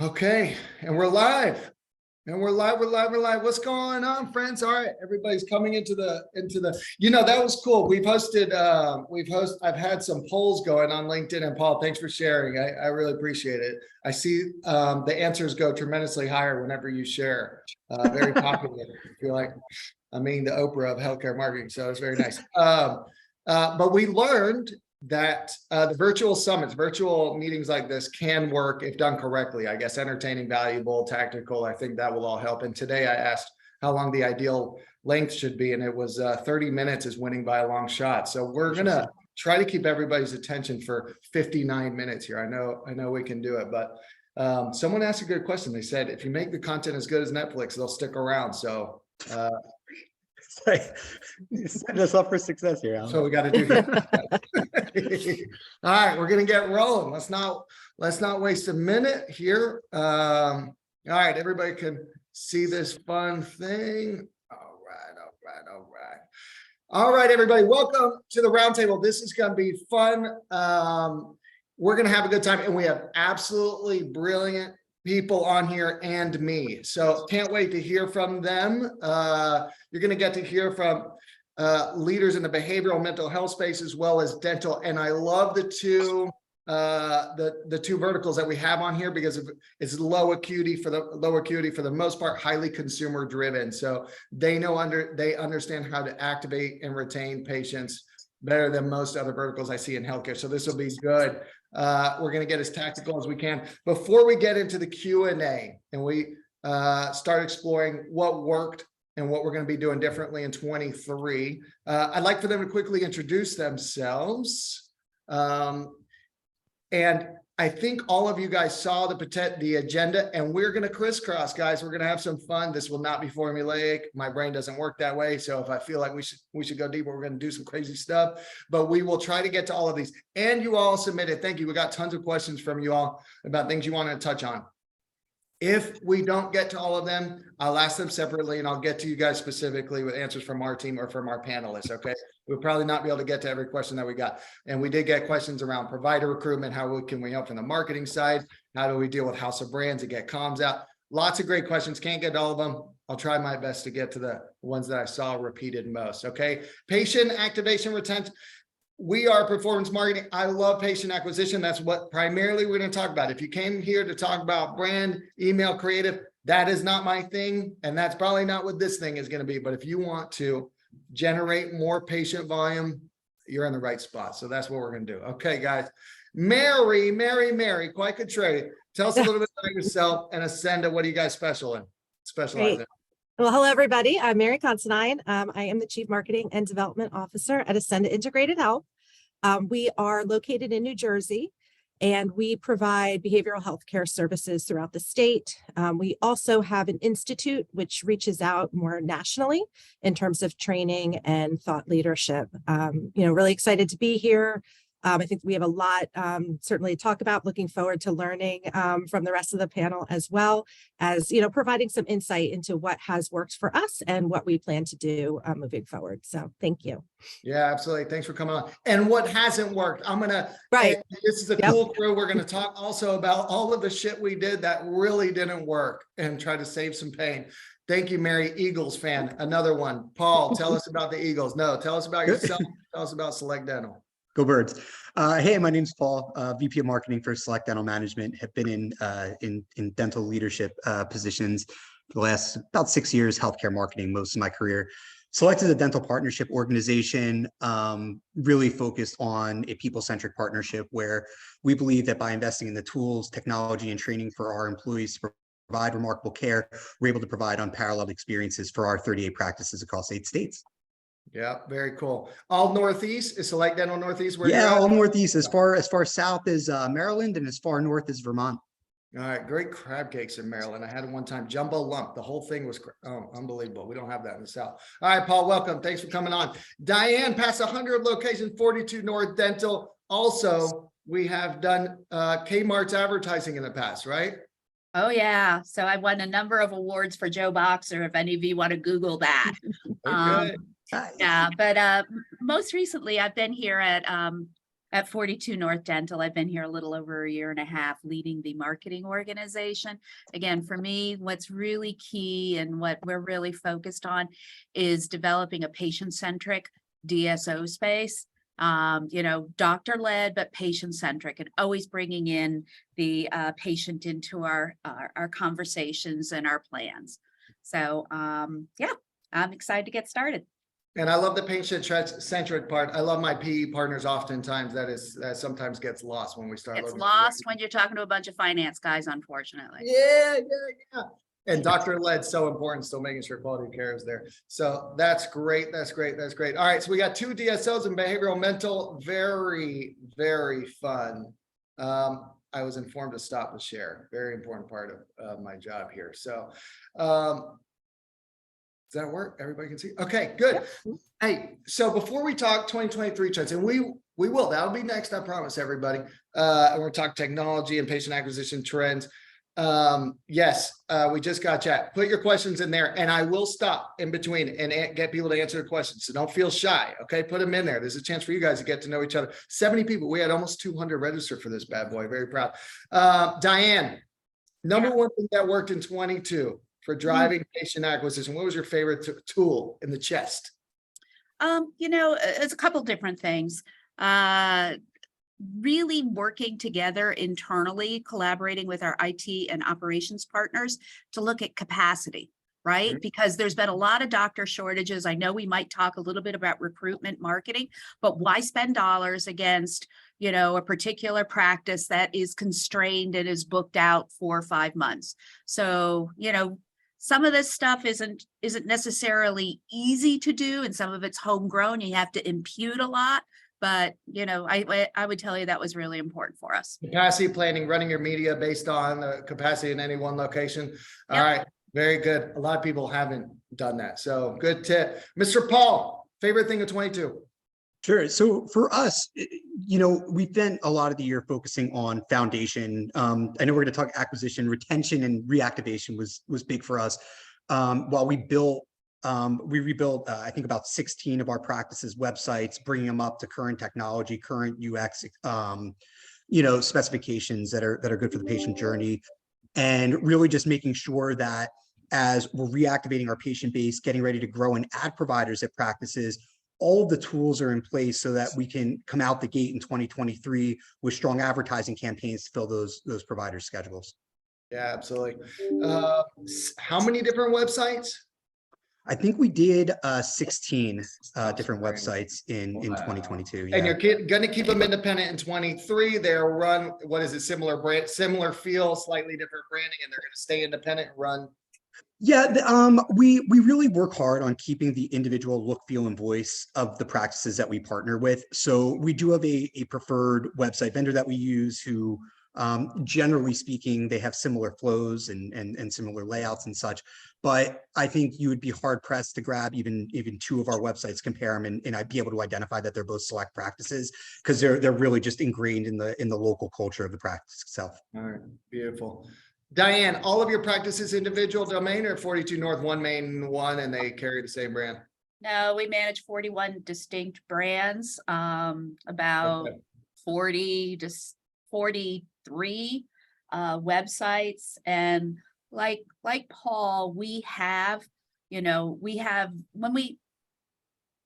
Okay, and we're live. We're live. What's going on, friends? All right, everybody's coming into the, that was cool. I've had some polls going on LinkedIn, and Paul, thanks for sharing. I really appreciate it. I see the answers go tremendously higher whenever you share. Very popular. I feel like I'm being the Oprah of healthcare marketing, so it's very nice. But we learned that the virtual summits, virtual meetings like this can work if done correctly. I guess entertaining, valuable, tactical. I think that will all help. And today I asked how long the ideal length should be, and it was 30 minutes is winning by a long shot. So we're gonna try to keep everybody's attention for 59 minutes here. I know we can do it, but someone asked a good question. They said, if you make the content as good as Netflix, they'll stick around. So you set us up for success here, Alan. So we got to do here. All right, we're gonna get rolling. Let's not waste a minute here. All right, everybody can see this fun thing. All right, everybody, welcome to the roundtable. This is gonna be fun. We're gonna have a good time, and we have absolutely brilliant people on here and me. So can't wait to hear from them. You're gonna get to hear from leaders in the behavioral mental health space as well as dental. And I love the two verticals that we have on here because it's low acuity for the most part, highly consumer driven. So they understand how to activate and retain patients better than most other verticals I see in healthcare. So this will be good. We're going to get as tactical as we can. Before we get into the Q&A and we start exploring what worked and what we're going to be doing differently in 23, I'd like for them to quickly introduce themselves. And I think all of you guys saw the agenda, and we're going to crisscross, guys. We're going to have some fun. This will not be formulaic. My brain doesn't work that way. So if I feel like we should go deeper, we're going to do some crazy stuff, but we will try to get to all of these. And you all submitted. Thank you. We got tons of questions from you all about things you want to touch on. If we don't get to all of them, I'll ask them separately, and I'll get to you guys specifically with answers from our team or from our panelists, okay? We'll probably not be able to get to every question that we got. And we did get questions around provider recruitment. How can we help from the marketing side? How do we deal with house of brands and get comms out? Lots of great questions. Can't get to all of them. I'll try my best to get to the ones that I saw repeated most, okay? Patient activation retention. We are performance marketing. I love patient acquisition. That's what primarily we're going to talk about. If you came here to talk about brand, email, creative, that is not my thing. And that's probably not what this thing is going to be. But if you want to generate more patient volume, you're in the right spot. So that's what we're going to do. Okay, guys. Mary, quite contrary. Tell us a little bit about yourself and Acenda. What are you guys specialize in? Well, hello, everybody. I'm Mary Considine. I am the Chief Marketing and Development Officer at Acenda Integrated Health. We are located in New Jersey, and we provide behavioral health care services throughout the state. We also have an institute which reaches out more nationally in terms of training and thought leadership. Really excited to be here. I think we have a lot certainly to talk about. Looking forward to learning from the rest of the panel, as well as, providing some insight into what has worked for us and what we plan to do moving forward. So thank you. Yeah, absolutely. Thanks for coming on. And what hasn't worked, this is a cool crew. We're going to talk also about all of the shit we did that really didn't work and try to save some pain. Thank you, Mary. Eagles fan, another one. Paul, tell us about the Eagles. No, tell us about yourself. Tell us about Select Dental. Go Birds. Hey, my name's Paul, VP of Marketing for Select Dental Management. Have been in dental leadership positions for the last about 6 years, healthcare marketing most of my career. Select is a dental partnership organization, really focused on a people-centric partnership where we believe that by investing in the tools, technology, and training for our employees to provide remarkable care, we're able to provide unparalleled experiences for our 38 practices across 8 states. Yeah, very cool. All Northeast is Select Dental Northeast. All Northeast, as far south as Maryland and as far north as Vermont. All right, great crab cakes in Maryland. I had one time, jumbo lump. The whole thing was unbelievable. We don't have that in the South. All right, Paul, welcome. Thanks for coming on. Diane, past 100 locations, 42 North Dental. Also, we have done Kmart's advertising in the past, right? Oh, yeah. So I won a number of awards for Joe Boxer, if any of you want to Google that. Okay. Yeah, but most recently I've been here at At 42 North Dental, I've been here a little over a year and a half leading the marketing organization. Again, for me, what's really key and what we're really focused on is developing a patient-centric DSO space. Doctor-led, but patient-centric, and always bringing in the patient into our conversations and our plans. So, yeah, I'm excited to get started. And I love the patient-centric part. I love my PE partners. Oftentimes that sometimes gets lost when we start. It's looking lost when you're talking to a bunch of finance guys, unfortunately. Yeah. And doctor-led, so important, still making sure quality of care is there. So that's great. That's great. All right, so we got 2 DSOs in behavioral mental. Very, very fun. I was informed to stop and share. Very important part of my job here. So does that work? Everybody can see? Okay, good. Yep. Hey, so before we talk 2023 trends, and we will, that'll be next, I promise everybody. And we'll talk technology and patient acquisition trends. Yes, we just got chat. Put your questions in there and I will stop in between and get people to answer the questions. So don't feel shy. Okay. Put them in there. There's a chance for you guys to get to know each other. 70 people. We had almost 200 registered for this bad boy. Very proud. Diane, number one thing that worked in 22 for driving patient acquisition. What was your favorite tool in the chest? It's a couple different things. Really working together internally, collaborating with our IT and operations partners to look at capacity, right? Mm-hmm. Because there's been a lot of doctor shortages. I know we might talk a little bit about recruitment marketing, but why spend dollars against, a particular practice that is constrained and is booked out 4 or 5 months? So, some of this stuff isn't necessarily easy to do, and some of it's homegrown. You have to impute a lot. But, I would tell you that was really important for us. Capacity planning, running your media based on the capacity in any one location. All right. Very good. A lot of people haven't done that. So good tip. Mr. Paul, favorite thing of 22? Sure. So for us, we've spent a lot of the year focusing on foundation. I know we're going to talk acquisition, retention, and reactivation was big for us. While we rebuilt, I think about 16 of our practices websites, bringing them up to current technology, current UX, specifications that are good for the patient journey, and really just making sure that as we're reactivating our patient base, getting ready to grow and add providers at practices, all of the tools are in place so that we can come out the gate in 2023 with strong advertising campaigns to fill those provider schedules. Yeah, absolutely. How many different websites? I think we did 16 different websites in 2022. Yeah. And you're going to keep them independent in 23. They'll run, what is it, similar brand, similar feel, slightly different branding, and they're going to stay independent and run. Yeah, we really work hard on keeping the individual look, feel, and voice of the practices that we partner with. So we do have a preferred website vendor that we use who, generally speaking, they have similar flows and similar layouts and such. But I think you would be hard pressed to grab even 2 of our websites, compare them, and I'd be able to identify that they're both select practices because they're really just ingrained in the local culture of the practice itself. All right, beautiful. Diane, all of your practices individual domain or 42 North, one main one, and they carry the same brand? No, we manage 41 distinct brands, about 40 to 43 websites. And like Paul, we have when we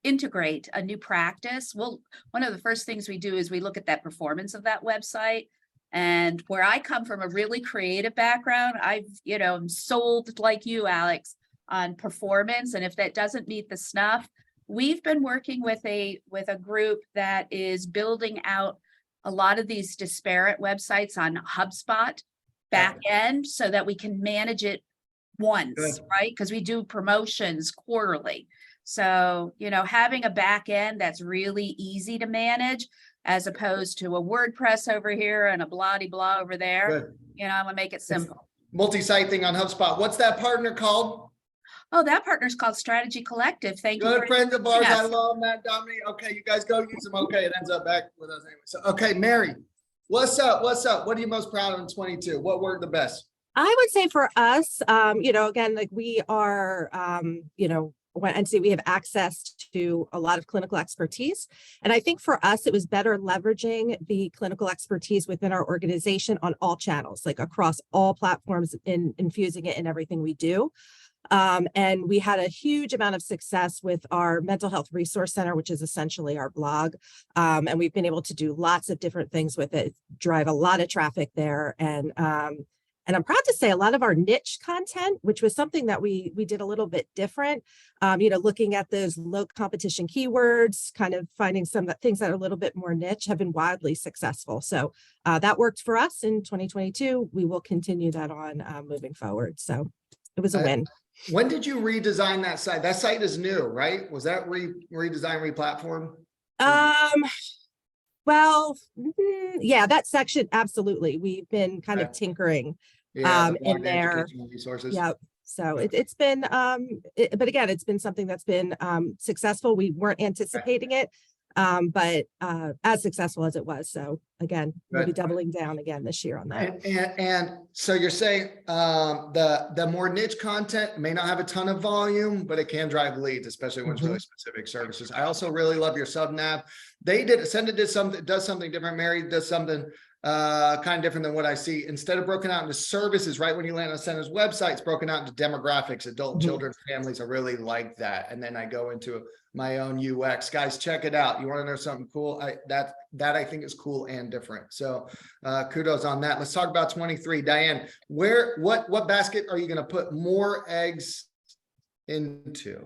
integrate a new practice, one of the first things we do is we look at that performance of that website. And where I come from a really creative background, I'm sold like you, Alex, on performance. And if that doesn't meet the snuff, we've been working with a group that is building out a lot of these disparate websites on HubSpot back end so that we can manage it once, right? Because we do promotions quarterly. So, having a back end that's really easy to manage as opposed to a WordPress over here and a blah-de-blah over there. I'm gonna make it simple. Multi-site thing on HubSpot. What's that partner called? Oh, that partner's called Strategy Collective. Thank you. Good friends of ours. I love Matt, Dominique. Okay, you guys go use them. Okay, it ends up back with us anyway. So, okay, Mary, what's up? What are you most proud of in 22? What worked the best? I would say for us, again, like we are, we have access to a lot of clinical expertise. And I think for us, it was better leveraging the clinical expertise within our organization on all channels, like across all platforms, in infusing it in everything we do. And we had a huge amount of success with our mental health resource center, which is essentially our blog. And we've been able to do lots of different things with it, drive a lot of traffic there. And I'm proud to say a lot of our niche content, which was something that we did a little bit different, looking at those low competition keywords, kind of finding some things that are a little bit more niche, have been wildly successful. So that worked for us in 2022. We will continue that on moving forward. So it was a win. When did you redesign that site? That site is new, right? Was that redesign, replatform? Well, yeah, that section, absolutely. We've been kind of tinkering in there. Resources. Yeah. So it's been, but again, it's been something that's been successful. We weren't anticipating it, but as successful as it was. So again, we'll be doubling down again this year on that. And so you're saying the more niche content may not have a ton of volume, but it can drive leads, especially when it's really specific services. I also really love your sub nav. Acenda does something different. Mary does something kind of different than what I see. Instead of broken out into services, right when you land on Acenda's website, it's broken out into demographics, adult, children, families. I really like that. And then I go into my own UX. Guys, check it out. You want to know something cool? That I think is cool and different. So kudos on that. Let's talk about 23. Diane, what basket are you going to put more eggs into?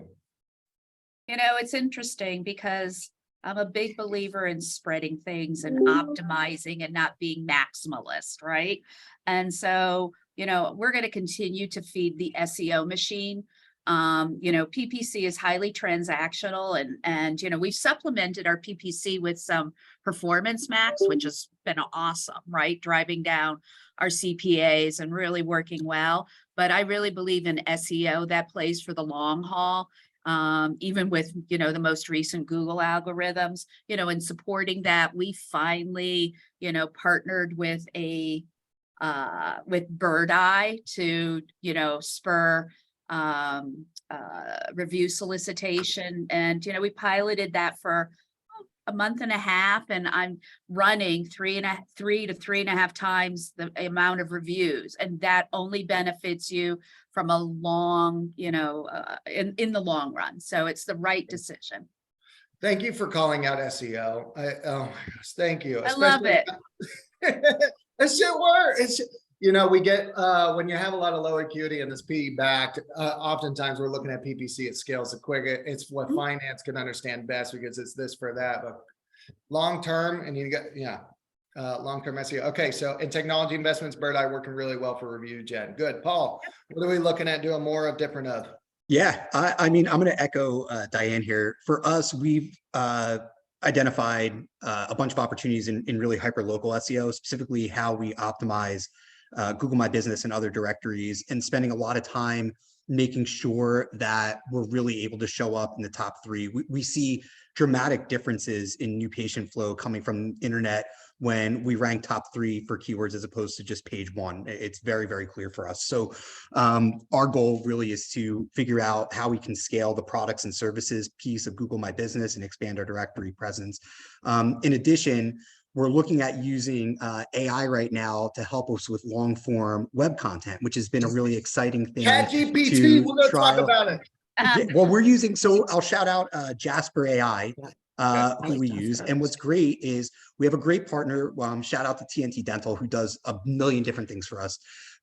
It's interesting because I'm a big believer in spreading things and optimizing and not being maximalist, right? And so, we're going to continue to feed the SEO machine. PPC is highly transactional, and we've supplemented our PPC with some performance max, which has been awesome, right? Driving down our CPAs and really working well. But I really believe in SEO that plays for the long haul. Even with, the most recent Google algorithms, in supporting that, we finally, partnered with with Bird Eye to, spur review solicitation. And, we piloted that for a month and a half, and I'm running 3 to 3.5 times the amount of reviews. And that only benefits you from a long, in the long run. So it's the right decision. Thank you for calling out SEO. Oh my gosh, thank you. I love it. It should work. We get when you have a lot of low acuity and this PE backed, oftentimes we're looking at PPC at scales. It's what finance can understand best because it's this for that. But long term, and you got long-term SEO. Okay, so in technology investments, Bird Eye working really well for review gen. Good. Paul, what are we looking at doing more of, different of? Yeah, I mean, I'm going to echo Diane here. For us, we've identified a bunch of opportunities in really hyper-local SEO, specifically how we optimize Google My Business and other directories, and spending a lot of time making sure that we're really able to show up in the top 3. We see dramatic differences in new patient flow coming from internet when we rank top 3 for keywords as opposed to just page 1. It's very, very clear for us. So our goal really is to figure out how we can scale the products and services piece of Google My Business and expand our directory presence. In addition, we're looking at using AI right now to help us with long form web content, which has been a really exciting thing. ChatGPT, we're going to talk about it. Well, we're using, so I'll shout out Jasper AI, who we use. And what's great is we have a great partner. Shout out to TNT Dental, who does a million different things for us.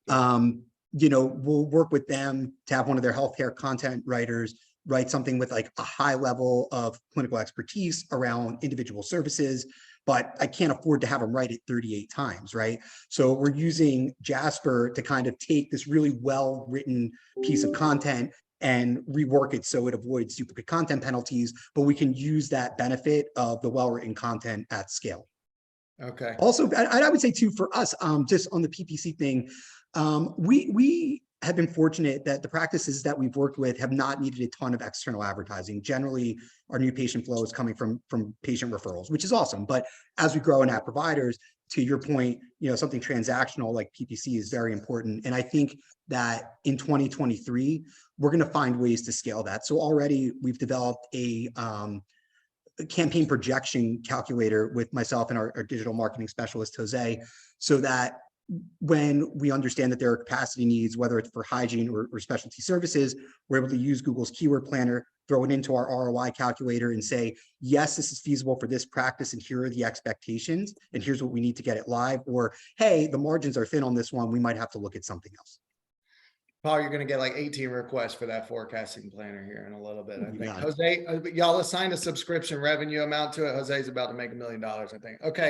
We'll work with them to have one of their healthcare content writers write something with like a high level of clinical expertise around individual services, but I can't afford to have them write it 38 times, right? So we're using Jasper to kind of take this really well-written piece of content and rework it so it avoids duplicate content penalties, but we can use that benefit of the well-written content at scale. Okay. Also, I would say too, for us, just on the PPC thing, we have been fortunate that the practices that we've worked with have not needed a ton of external advertising. Generally, our new patient flow is coming from patient referrals, which is awesome. But as we grow and have providers, to your point, something transactional like PPC is very important. And I think that in 2023, we're going to find ways to scale that. So already we've developed a campaign projection calculator with myself and our digital marketing specialist, Jose, so that when we understand that there are capacity needs, whether it's for hygiene or specialty services, we're able to use Google's keyword planner, throw it into our ROI calculator and say, yes, this is feasible for this practice and here are the expectations and here's what we need to get it live, or hey, the margins are thin on this one, we might have to look at something else. Paul, you're going to get like 18 requests for that forecasting planner here in a little bit. I think Yeah. Jose, y'all assigned a subscription revenue amount to it. Jose's about to make $1 million, I think. Okay.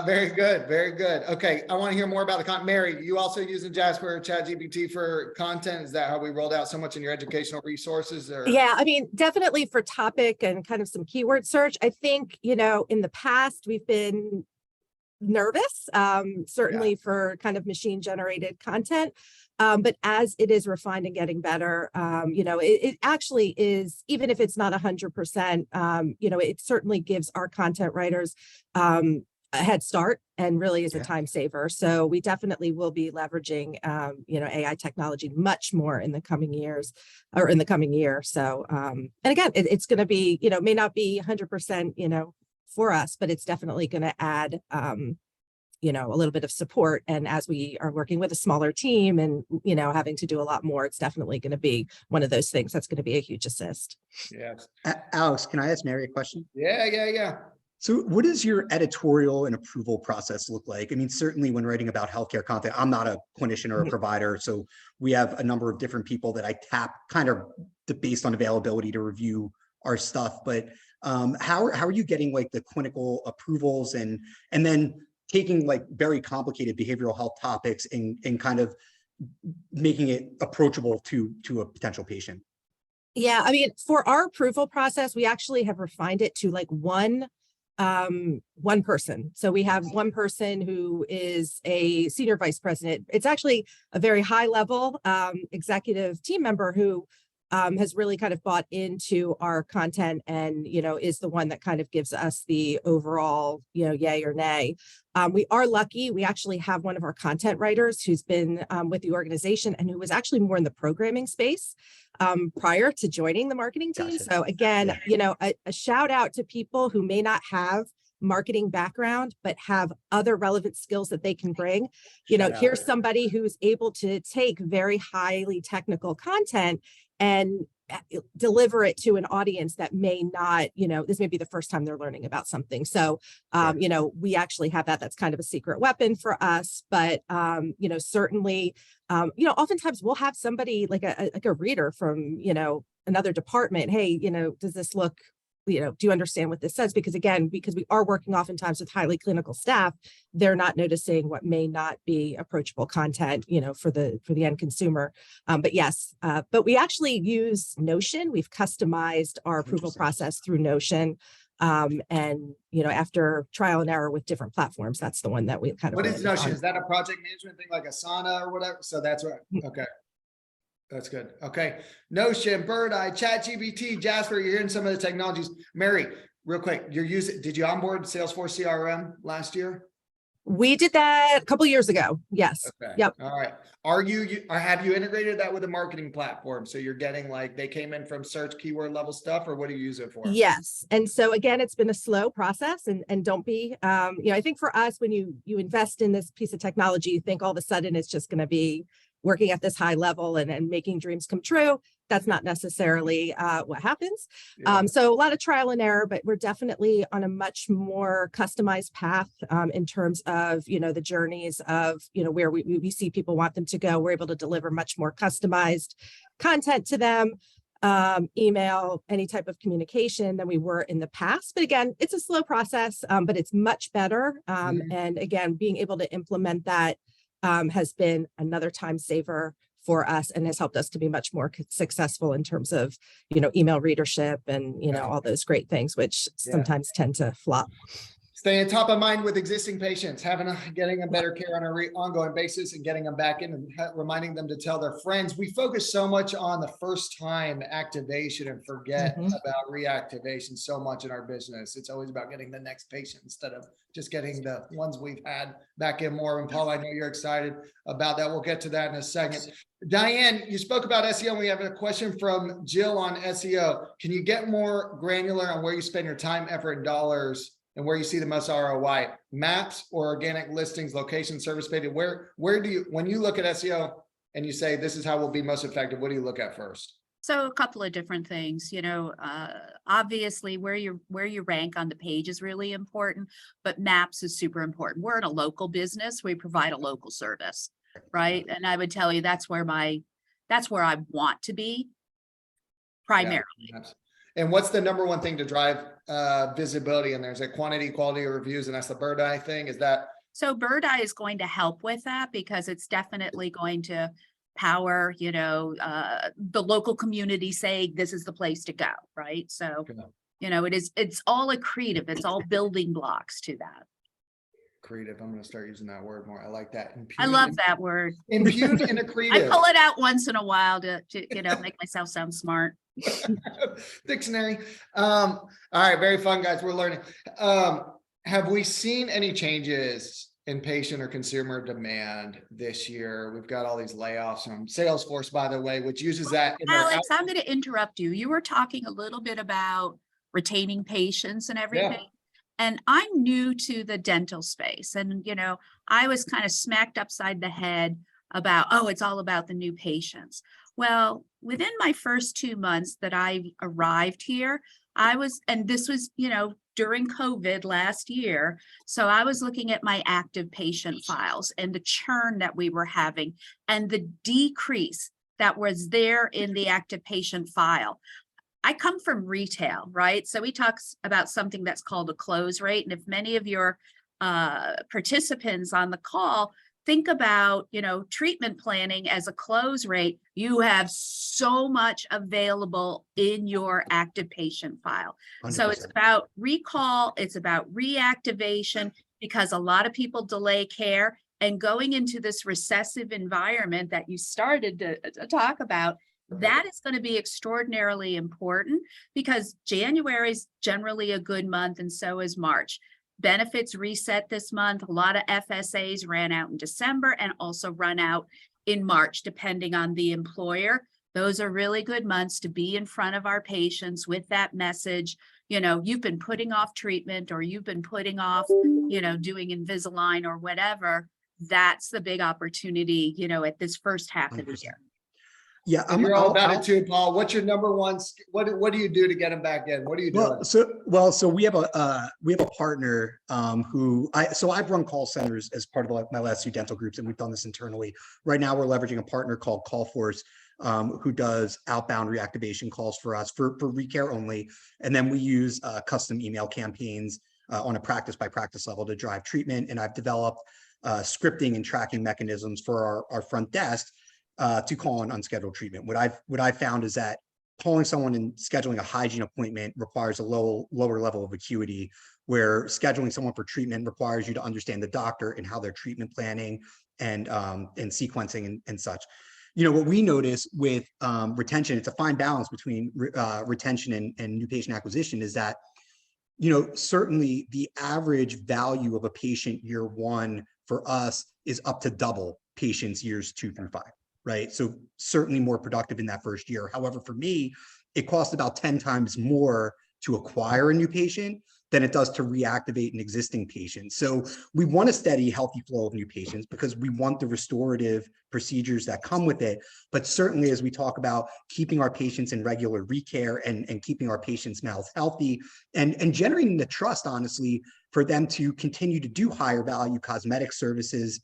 Very good. Very good. Okay. I want to hear more about the content. Mary, you also using Jasper or ChatGPT for content? Is that how we rolled out so much in your educational resources? Or? Yeah, I mean, definitely for topic and kind of some keyword search. I think, in the past, we've been nervous, certainly for kind of machine generated content. But as it is refined and getting better, it actually is, even if it's not 100%, it certainly gives our content writers a head start and really is a time saver. So we definitely will be leveraging, AI technology much more in the coming years or in the coming year. So, and again, it's going to be, may not be 100%, for us, but it's definitely going to add, a little bit of support. And as we are working with a smaller team and, having to do a lot more, it's definitely going to be one of those things that's going to be a huge assist. Yes. Alex, can I ask Mary a question? Yeah. So what does your editorial and approval process look like? I mean, certainly when writing about healthcare content, I'm not a clinician or a provider. So we have a number of different people that I tap kind of based on availability to review our stuff. But how are you getting like the clinical approvals and then taking like very complicated behavioral health topics and kind of making it approachable to a potential patient? Yeah, I mean, for our approval process, we actually have refined it to like one person. So we have one person who is a senior vice president. It's actually a very high level executive team member who has really kind of bought into our content and, is the one that kind of gives us the overall, yay or nay. We are lucky. We actually have one of our content writers who's been with the organization and who was actually more in the programming space prior to joining the marketing team. Gotcha. So again, a shout out to people who may not have marketing background, but have other relevant skills that they can bring. Here's somebody who's able to take very highly technical content and deliver it to an audience that may not, this may be the first time they're learning about something. So, we actually have that's kind of a secret weapon for us, but, certainly, oftentimes we'll have somebody like a reader from, another department. Hey, does this look, do you understand what this says? Because again, because we are working oftentimes with highly clinical staff, they're not noticing what may not be approachable content, for the end consumer. But yes, but we actually use Notion. We've customized our approval process through Notion. And, after trial and error with different platforms, that's the one that we kind of. What is Notion? Is that a project management thing like Asana or whatever? So that's right. Okay. That's good. Okay. Notion, Bird Eye, ChatGPT, Jasper, you're hearing some of the technologies. Mary, real quick, did you onboard Salesforce CRM last year? We did that a couple of years ago. Yes. Okay. Yep. All right. Have you integrated that with a marketing platform? So you're getting like, they came in from search keyword level stuff, or what do you use it for? Yes. And so again, it's been a slow process and don't be, I think for us, when you invest in this piece of technology, you think all of a sudden it's just going to be working at this high level and making dreams come true. That's not necessarily what happens. Yeah. So a lot of trial and error, but we're definitely on a much more customized path in terms of, the journeys of, where we see people want them to go. We're able to deliver much more customized content to them, email, any type of communication than we were in the past. But again, it's a slow process, but it's much better. And again, being able to implement that has been another time saver for us and has helped us to be much more successful in terms of, email readership and, all those great things, which sometimes tend to flop. Staying top of mind with existing patients, getting them better care on an ongoing basis and getting them back in and reminding them to tell their friends. We focus so much on the first time activation and forget about reactivation so much in our business. It's always about getting the next patient instead of just getting the ones we've had back in more. And Paul, I know you're excited about that. We'll get to that in a second. Diane, you spoke about SEO. And we have a question from Jill on SEO. Can you get more granular on where you spend your time, effort, and dollars, and where you see the most ROI? Maps or organic listings, location, service page? Where do you, when you look at SEO and you say this is how we'll be most effective, what do you look at first? So a couple of different things, obviously where you rank on the page is really important, but maps is super important. We're in a local business. We provide a local service, right? And I would tell you that's where I want to be primarily. Yeah. And what's the number one thing to drive visibility? And there's a quantity, quality of reviews, and that's the bird eye thing. Is that? So bird eye is going to help with that because it's definitely going to power, the local community saying this is the place to go, right? So, it's all accretive. It's all building blocks to that. Creative. I'm going to start using that word more. I like that. I love that word. Impute and accretive. I pull it out once in a while to make myself sound smart. Dictionary. All right. Very fun, guys. We're learning. Have we seen any changes in patient or consumer demand this year? We've got all these layoffs from Salesforce, by the way, which uses that. Alex, I'm going to interrupt you. You were talking a little bit about retaining patients and everything. Yeah. And I'm new to the dental space. And, I was kind of smacked upside the head about, it's all about the new patients. Well, within my first 2 months that I arrived here, and this was, during COVID last year. So I was looking at my active patient files and the churn that we were having and the decrease that was there in the active patient file. I come from retail, right? So we talk about something that's called a close rate. And if many of your participants on the call think about, treatment planning as a close rate, you have so much available in your active patient file. 100%. So it's about recall, it's about reactivation, because a lot of people delay care, and going into this recessive environment that you started to talk about, that is going to be extraordinarily important because January is generally a good month, and so is March. Benefits reset this month. A lot of FSAs ran out in December and also run out in March, depending on the employer. Those are really good months to be in front of our patients with that message. You've been putting off treatment, or you've been putting off, doing Invisalign or whatever. That's the big opportunity, at this first half of the year. Yeah, you're all about it too, Paul. What's your number one? What do you do to get them back in? What are you doing? So we have a partner I've run call centers as part of my last 2 dental groups, and we've done this internally. Right now, we're leveraging a partner called CallForce, who does outbound reactivation calls for us for recare only, and then we use custom email campaigns on a practice by practice level to drive treatment. And I've developed scripting and tracking mechanisms for our front desk to call on unscheduled treatment. What I've found is that calling someone and scheduling a hygiene appointment requires a lower level of acuity, where scheduling someone for treatment requires you to understand the doctor and how they're treatment planning and sequencing and such. What we notice with retention, it's a fine balance between retention and new patient acquisition, is that, certainly the average value of a patient year 1 for us is up to double patients years 2 through 5. Right. So certainly more productive in that first year. However, for me, it costs about 10 times more to acquire a new patient than it does to reactivate an existing patient. So we want a steady, healthy flow of new patients because we want the restorative procedures that come with it. But certainly, as we talk about keeping our patients in regular recare and keeping our patients' mouths healthy and generating the trust, honestly, for them to continue to do higher value cosmetic services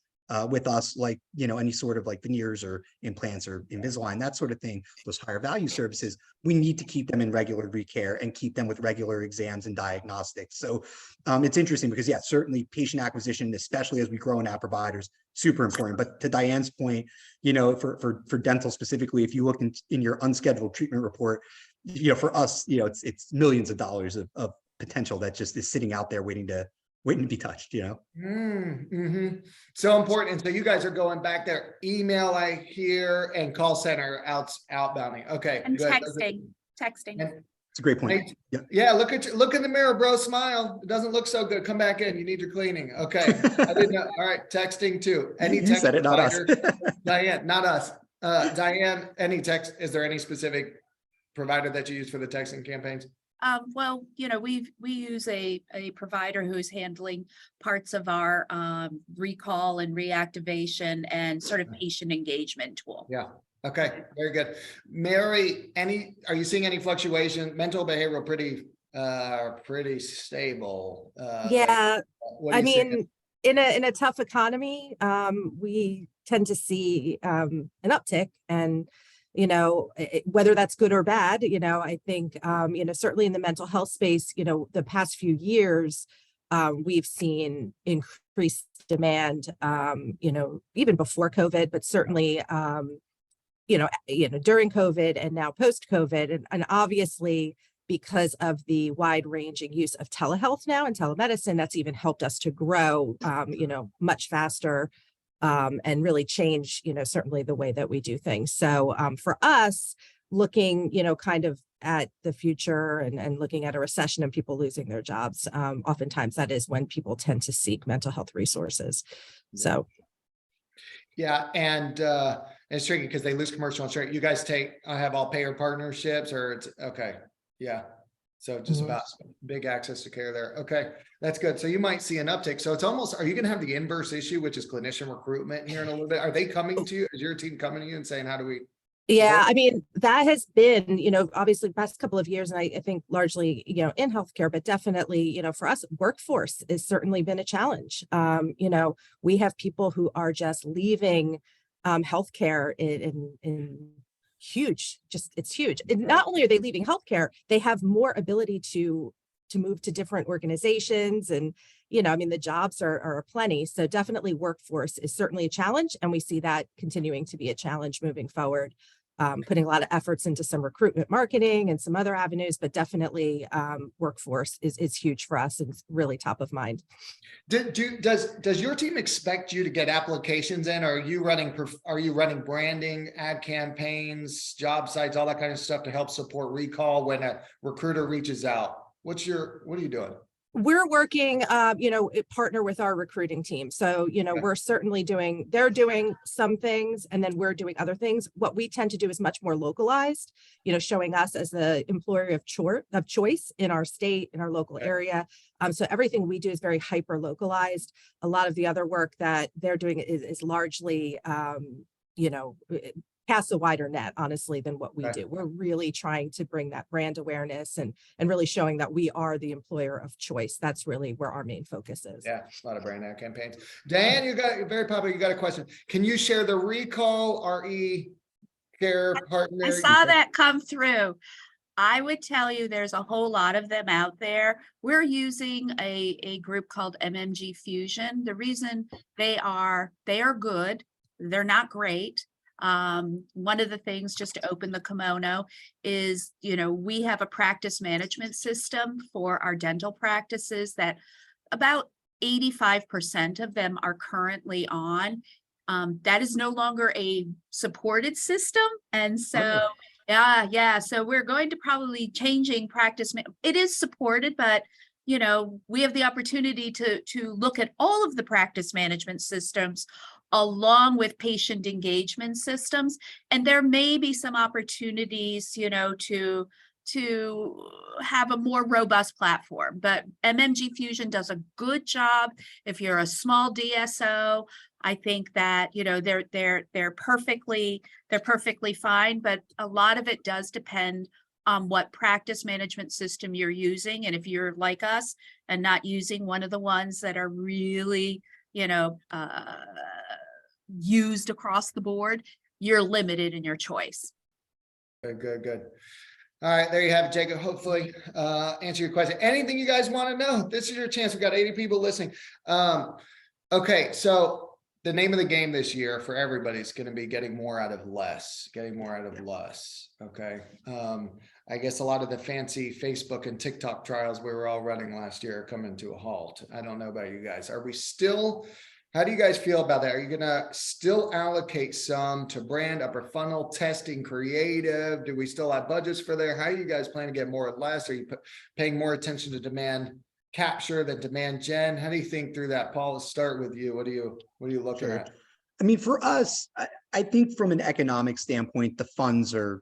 with us, like, any sort of like veneers or implants or Invisalign, that sort of thing, those higher value services, we need to keep them in regular recare and keep them with regular exams and diagnostics. So it's interesting because, yeah, certainly patient acquisition, especially as we grow in our providers, super important. But to Diane's point, for dental specifically, if you look in your unscheduled treatment report, for us, it's millions of dollars of potential that just is sitting out there waiting to waiting to be touched, you know? So important. And so you guys are going back there, email, I hear, and call center outbounding. Okay. And good. texting. And- It's a great point. Yeah. Yeah, look in the mirror, bro. Smile. It doesn't look so good. Come back in. You need your cleaning. Okay. I didn't know. All right, texting too. Any You text said it, not us. provider? Diane, not us. Diane, any text? Is there any specific provider that you use for the texting campaigns? Well, we use a provider who's handling parts of our recall and reactivation and sort of patient engagement tool. Yeah. Okay. Very good. Mary, are you seeing any fluctuation? Mental behavioral pretty stable. Yeah, What are I you seeing? mean, in a tough economy, we tend to see an uptick, and whether that's good or bad, I think certainly in the mental health space, the past few years, we've seen increased demand, even before COVID, but certainly during COVID and now post-COVID, and obviously because of the wide-ranging use of telehealth now and telemedicine, that's even helped us to grow, much faster, and really change, certainly the way that we do things. So for us, looking, kind of at the future and looking at a recession and people losing their jobs, oftentimes that is when people tend to seek mental health resources. So. Yeah, and it's tricky because they lose commercial insurance. You guys have all payer partnerships, or it's okay. Yeah. So just about big access to care there. Okay, that's good. So you might see an uptick. So it's almost, are you going to have the inverse issue, which is clinician recruitment here in a little bit? Are they coming to you? Is your team coming to you and saying, how do we? Yeah, I mean, that has been, obviously the past couple of years, and I think largely, in healthcare, but definitely, for us, workforce has certainly been a challenge. We have people who are just leaving healthcare in huge, it's huge. And not only are they leaving healthcare, they have more ability to move to different organizations, and the jobs are plenty. So definitely workforce is certainly a challenge, and we see that continuing to be a challenge moving forward. Putting a lot of efforts into some recruitment marketing and some other avenues, but definitely workforce is huge for us and it's really top of mind. Does your team expect you to get applications in? Are you running branding, ad campaigns, job sites, all that kind of stuff to help support recall when a recruiter reaches out? What are you doing? We're working, partner with our recruiting team. So, we're certainly they're doing some things and then we're doing other things. What we tend to do is much more localized, showing us as the employer of choice in our state, in our local area. So everything we do is very hyper localized. A lot of the other work that they're doing is largely, cast a wider net, honestly, than what we do. We're really trying to bring that brand awareness and really showing that we are the employer of choice. That's really where our main focus is. Yeah, a lot of brand ad campaigns. Diane, you're very popular. You got a question. Can you share the recall RE care partner? I saw that come through. I would tell you there's a whole lot of them out there. We're using a group called MMG Fusion. The reason they are good, they're not great. One of the things, just to open the kimono, is, we have a practice management system for our dental practices that about 85% of them are currently on. That is no longer a supported system. And so, so we're going to probably changing practice. It is supported, but we have the opportunity to look at all of the practice management systems along with patient engagement systems. And there may be some opportunities, to have a more robust platform, but MMG Fusion does a good job. If you're a small DSO, I think that, they're perfectly fine, but a lot of it does depend on what practice management system you're using. And if you're like us and not using one of the ones that are really, used across the board, you're limited in your choice. Good. All right, there you have it, Jacob. Hopefully answer your question. Anything you guys want to know, this is your chance. We've got 80 people listening. Okay, so the name of the game this year for everybody is going to be getting more out of less, okay. I guess a lot of the fancy Facebook and TikTok trials we were all running last year are coming to a halt. I don't know about you guys. Are we still, how do you guys feel about that? Are you going to still allocate some to brand, upper funnel, testing, creative? Do we still have budgets for there? How are you guys planning to get more or less? Are you paying more attention to demand capture than demand gen? How do you think through that? Paul, let's start with you. What are you looking Sure. at? I mean, for us, I think from an economic standpoint, the funds are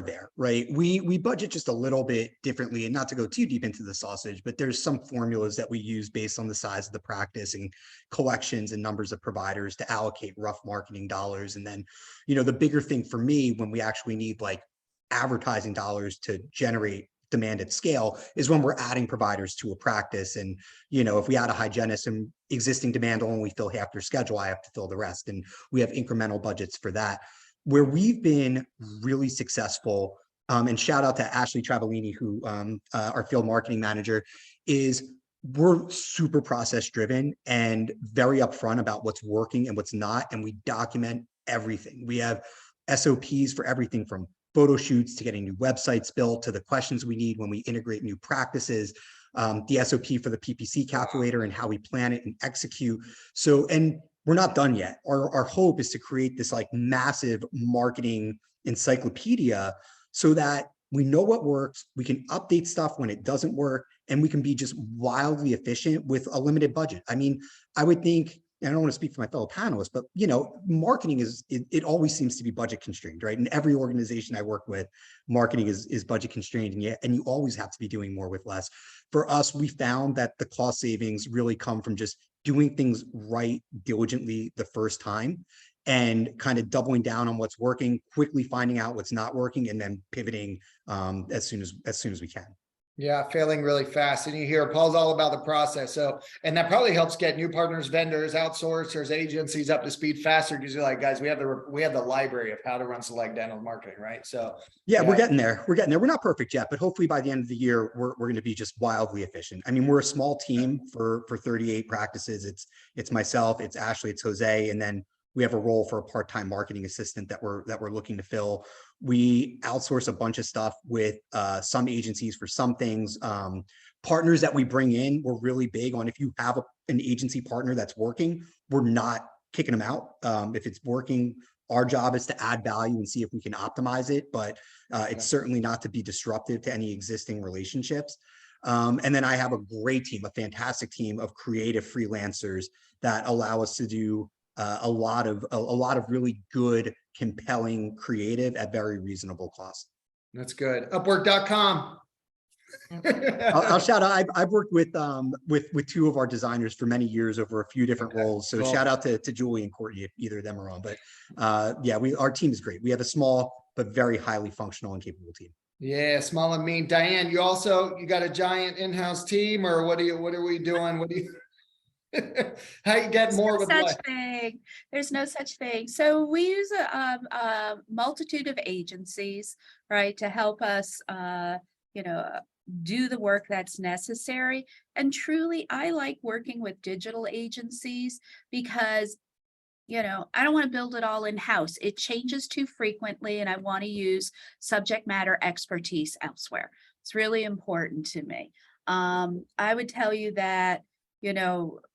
there, right? We budget just a little bit differently, and not to go too deep into the sausage, but there's some formulas that we use based on the size of the practice and collections and numbers of providers to allocate rough marketing dollars. And then, the bigger thing for me when we actually need like advertising dollars to generate demand at scale is when we're adding providers to a practice. And, if we add a hygienist and existing demand will only fill half their schedule, I have to fill the rest. And we have incremental budgets for that. Where we've been really successful, and shout out to Ashley Travellini, who our field marketing manager, is we're super process driven and very upfront about what's working and what's not. And we document everything. We have SOPs for everything from photo shoots to getting new websites built to the questions we need when we integrate new practices, the SOP for the PPC calculator and how we plan it and execute. So, and we're not done yet. Our hope is to create this like massive marketing encyclopedia so that we know what works, we can update stuff when it doesn't work, and we can be just wildly efficient with a limited budget. I mean, I would think, and I don't want to speak for my fellow panelists, but marketing it always seems to be budget constrained, right? In every organization I work with, marketing is budget constrained, and you always have to be doing more with less. For us, we found that the cost savings really come from just doing things right diligently the first time and kind of doubling down on what's working, quickly finding out what's not working, and then pivoting as soon as we can. Yeah, failing really fast. And you hear Paul's all about the process. So, and that probably helps get new partners, vendors, outsourcers, agencies up to speed faster because you're like, guys, we have the library of how to run select dental marketing, right? So yeah, we're getting there. We're not perfect yet, but hopefully by the end of the year, we're going to be just wildly efficient. I mean, we're a small team for 38 practices. It's myself, it's Ashley, it's Jose, and then we have a role for a part-time marketing assistant that we're looking to fill. We outsource a bunch of stuff with some agencies for some things. Partners that we bring in, we're really big on. If you have an agency partner that's working, we're not kicking them out. If it's working, our job is to add value and see if we can optimize it, but it's certainly not to be disruptive to any existing relationships. And then I have a great team, a fantastic team of creative freelancers that allow us to do a lot of really good, compelling creative at very reasonable cost. That's good. Upwork.com. I'll shout out. I've worked with two of our designers for many years over a few different roles. So shout out to Julie and Courtney if either of them are on. But yeah, our team is great. We have a small but very highly functional and capable team. Yeah, small and mean. Diane, you got a giant in-house team, or what are we doing? What do you? How you get more with less? There's no such thing. So we use a multitude of agencies, right, to help us, do the work that's necessary. And truly, I like working with digital agencies because, I don't want to build it all in-house. It changes too frequently, and I want to use subject matter expertise elsewhere. It's really important to me. I would tell you that,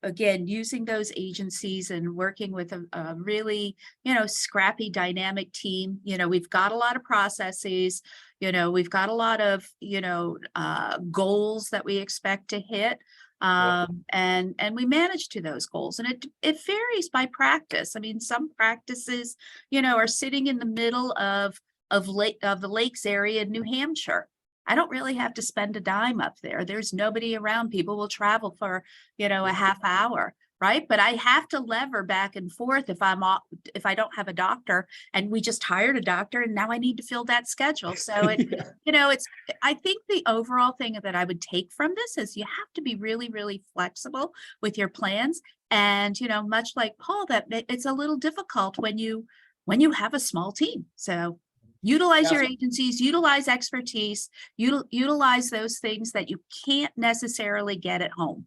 again, using those agencies and working with a really, scrappy, dynamic team, we've got a lot of processes, we've got a lot of, goals that we expect to hit. And we manage to those goals, and it varies by practice. I mean, some practices, are sitting in the middle of the lakes area in New Hampshire. I don't really have to spend a dime up there. There's nobody around. People will travel for, a half hour, right? But I have to lever back and forth if I don't have a doctor, and we just hired a doctor and now I need to fill that schedule. So I think the overall thing that I would take from this is you have to be really, really flexible with your plans. And, much like Paul, that it's a little difficult when you have a small team. So utilize your agencies, utilize expertise, utilize those things that you can't necessarily get at home.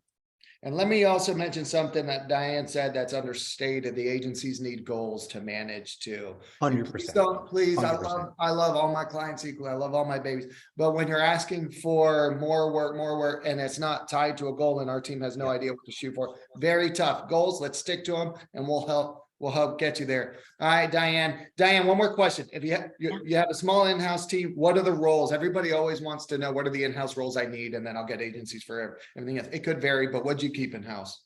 And let me also mention something that Diane said that's understated. The agencies need goals to manage too. And please 100%. don't, please, 100%. I love all my clients equally. I love all my babies. But when you're asking for more work, and it's not tied to a goal and our team has no idea what to shoot for, very tough goals. Let's stick to them and we'll help get you there. All right, Diane. Diane, one more question. If you have a small in-house team, what are the roles? Everybody always wants to know what are the in-house roles I need, and then I'll get agencies for everything else. It could vary, but what'd you keep in-house?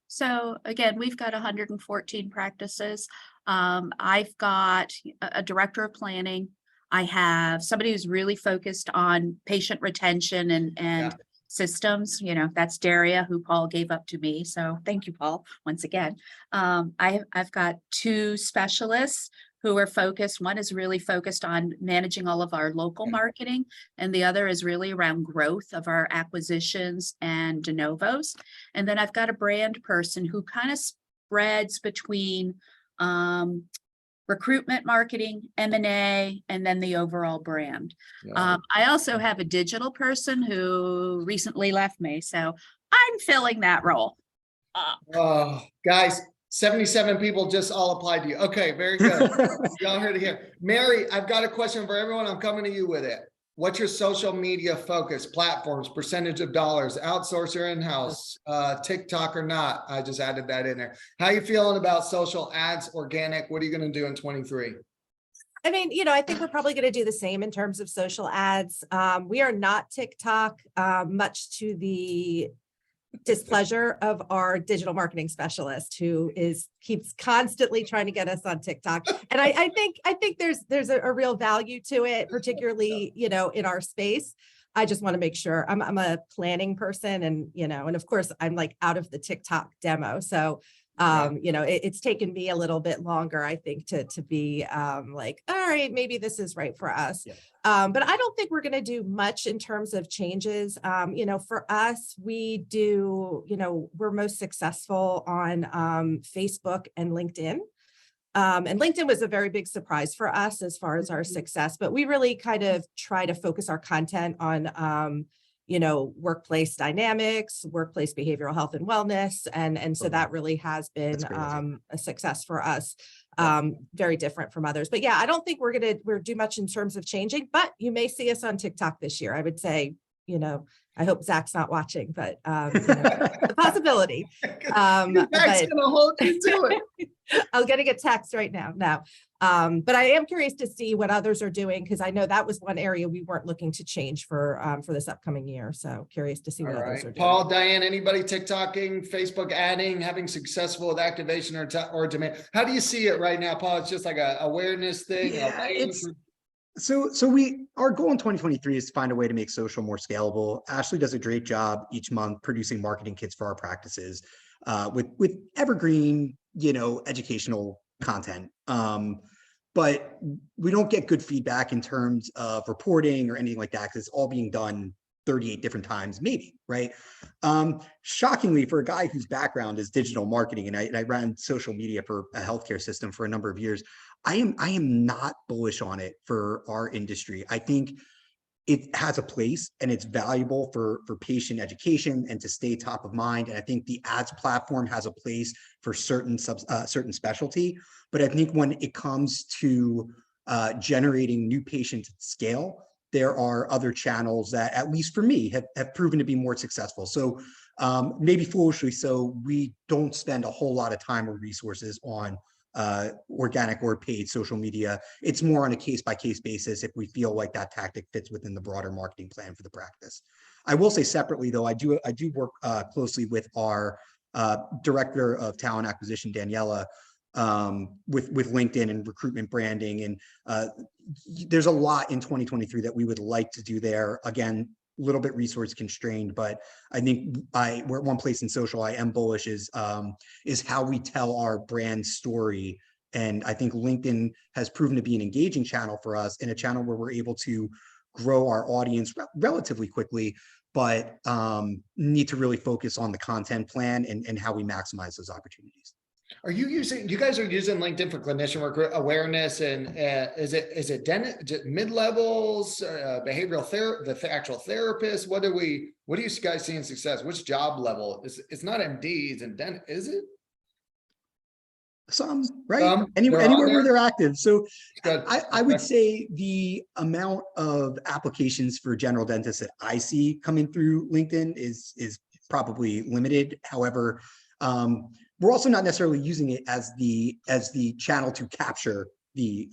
So again, we've got 114 practices. I've got a director of planning. I have somebody who's really focused on patient retention and systems. That's Daria, who Paul gave up to me. So thank you, Paul, once again. I've got 2 specialists who are focused. One is really focused on managing all of our local marketing, and the other is really around growth of our acquisitions and de novos. And then I've got a brand person who kind of spreads between recruitment, marketing, M&A, and then the overall brand. I also have a digital person who recently left me, so I'm filling that role. Oh, guys, 77 people just all applied to you. Okay, very good. Y'all heard it here. Mary, I've got a question for everyone. I'm coming to you with it. What's your social media focus, platforms, percentage of dollars, outsource or in-house, TikTok or not? I just added that in there. How you feeling about social ads, organic? What are you going to do in 23? I mean, I think we're probably going to do the same in terms of social ads. We are not TikTok, much to the displeasure of our digital marketing specialist, who keeps constantly trying to get us on TikTok. And I think there's a real value to it, particularly, in our space. I just want to make sure I'm a planning person, and, and of course I'm like out of the TikTok demo. So it's taken me a little bit longer, I think, to be like, all right, maybe this is right for us. But I don't think we're going to do much in terms of changes. For us, we do, we're most successful on Facebook and LinkedIn. And LinkedIn was a very big surprise for us as far as our success, but we really kind of try to focus our content on workplace dynamics, workplace behavioral health and wellness. And so that really has been a success for us. Very different from others. But yeah, I don't think we're do much in terms of changing, but you may see us on TikTok this year. I would say, I hope Zach's not watching, but the possibility. Zach's gonna hold you to it. I'm getting a text right now. No. But I am curious to see what others are doing, because I know that was one area we weren't looking to change for this upcoming year. So curious to see what others are doing. Paul, Diane, anybody TikToking, Facebook adding, having successful with activation or demand? How do you see it right now, Paul? It's just like a awareness thing. Yeah, our goal in 2023 is to find a way to make social more scalable. Ashley does a great job each month producing marketing kits for our practices with evergreen, educational content. But we don't get good feedback in terms of reporting or anything like that, because it's all being done 38 different times, maybe, right? Shockingly, for a guy whose background is digital marketing, and I ran social media for a healthcare system for a number of years, I am not bullish on it for our industry. I think it has a place and it's valuable for patient education and to stay top of mind. And I think the ads platform has a place for certain specialty. But I think when it comes to generating new patients at scale, there are other channels that, at least for me, have proven to be more successful. So maybe foolishly so, we don't spend a whole lot of time or resources on organic or paid social media. It's more on a case-by-case basis if we feel like that tactic fits within the broader marketing plan for the practice. I will say separately, though, I do work closely with our director of talent acquisition, Daniela, with LinkedIn and recruitment branding. And there's a lot in 2023 that we would like to do there. Again, a little bit resource constrained, but I think we're at one place in social I am bullish is how we tell our brand story. And I think LinkedIn has proven to be an engaging channel for us, and a channel where we're able to grow our audience relatively quickly, but need to really focus on the content plan and how we maximize those opportunities. You guys are using LinkedIn for clinician awareness, and is it mid-levels, behavioral therapy, the actual therapist? What are we what do you guys see in success? Which job level? It's not MDs and then is it? Some, right? They're Anywhere on where there? they're active. So Good. I would Okay. say the amount of applications for general dentists that I see coming through LinkedIn is probably limited. However, we're also not necessarily using it as the channel to capture the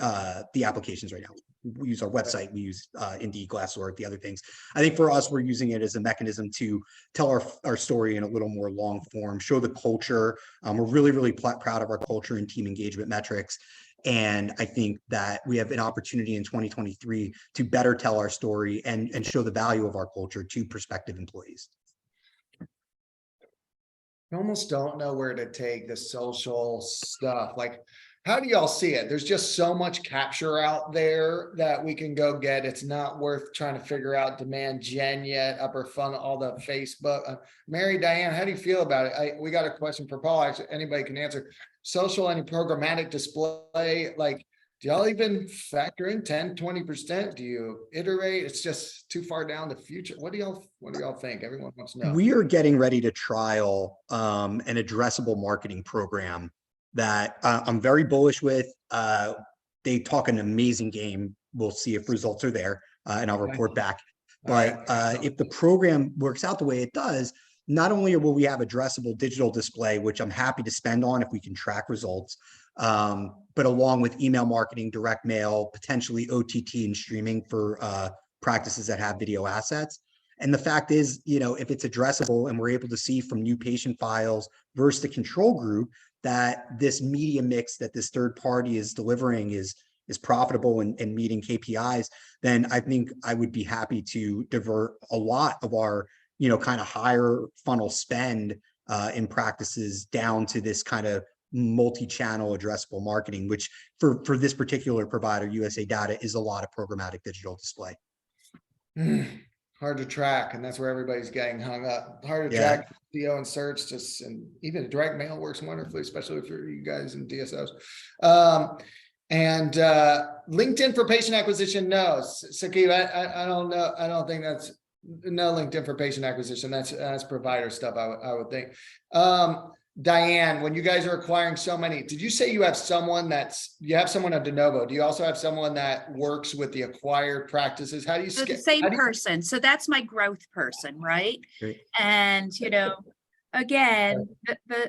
applications right now. We use our website, we use Indeed, Glassdoor, the other things. I think for us, we're using it as a mechanism to tell our story in a little more long form, show the culture. We're really proud of our culture and team engagement metrics. And I think that we have an opportunity in 2023 to better tell our story and show the value of our culture to prospective employees. I almost don't know where to take the social stuff. Like, how do y'all see it? There's just so much capture out there that we can go get. It's not worth trying to figure out demand gen yet, upper funnel, all the Facebook. Mary, Diane, how do you feel about it? We got a question for Paul. Actually, anybody can answer. Social, any programmatic display, like, do y'all even factor in 10, 20%? Do you iterate? It's just too far down the future. What do y'all think? Everyone wants to know. We are getting ready to trial an addressable marketing program that I'm very bullish with. They talk an amazing game. We'll see if results are there, and I'll report back. But if the program works out the way it does, not only will we have addressable digital display, which I'm happy to spend on if we can track results, but along with email marketing, direct mail, potentially OTT and streaming for practices that have video assets. And the fact is, if it's addressable and we're able to see from new patient files versus the control group that this media mix that this third party is delivering is profitable and meeting KPIs, then I think I would be happy to divert a lot of our, kind of higher funnel spend in practices down to this kind of multi-channel addressable marketing, which for this particular provider, USA Data, is a lot of programmatic digital display. Hard to track, and that's where everybody's getting hung up. Hard to track SEO and search, and even direct mail works wonderfully, especially for you guys in DSOs. And LinkedIn for patient acquisition, no. Sakib, I don't know. I don't think that's no LinkedIn for patient acquisition. That's provider stuff, I would think. Diane, when you guys are acquiring so many, did you say you have someone you have someone at de novo? Do you also have someone that works with the acquired practices? How do you The same person. So that's my growth person, right? Great. And, again,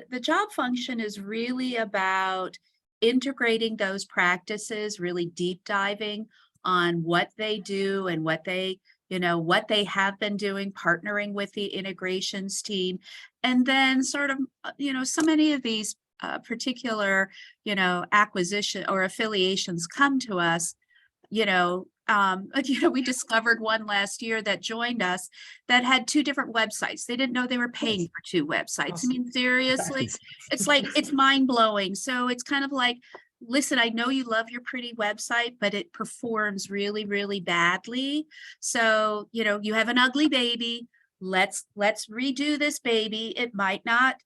the job function is really about integrating those practices, really deep diving on what they do and what they have been doing, partnering with the integrations team. And then sort of, so many of these particular, acquisition or affiliations come to us, we discovered one last year that joined us that had 2 different websites. They didn't know they were paying for 2 websites. I mean, seriously, it's mind blowing. So it's kind of like, listen, I know you love your pretty website, but it performs really, really badly. So, you have an ugly baby. Let's redo this baby. It might not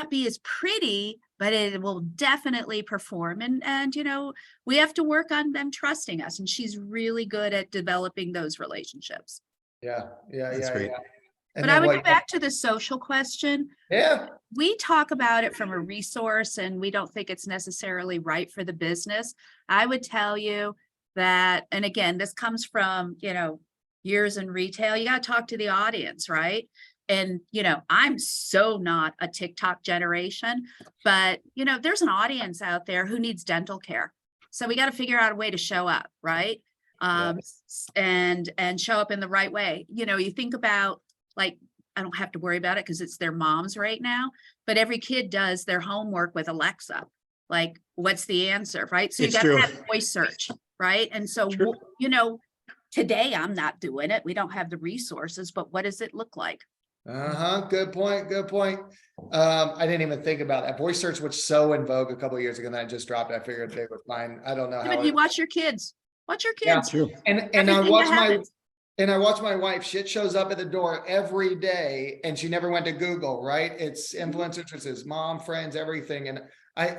be as pretty, but it will definitely perform. And we have to work on them trusting us. And she's really good at developing those relationships. That's great. Yeah. But I would go back to the social question. Yeah. We talk about it from a resource and we don't think it's necessarily right for the business. I would tell you that, and again, this comes from, years in retail, you got to talk to the audience, right? And, I'm so not a TikTok generation, but, there's an audience out there who needs dental care. So we got to figure out a way to show up, right? And show up in the right way. You think about, like, I don't have to worry about it because it's their moms right now, but every kid does their homework with Alexa. Like, what's the answer, right? So you got to have voice search, right? And so, today I'm not doing it. We don't have the resources, but what does it look like? Good point. I didn't even think about that. Voice search was so in vogue a couple of years ago, and then I just dropped it. I figured they were fine. I don't know how. But you watch your kids. Watch your kids. Yeah, and I watch my wife. Shit shows up at the door every day, and she never went to Google. Right? It's influencers, mom, friends, everything. And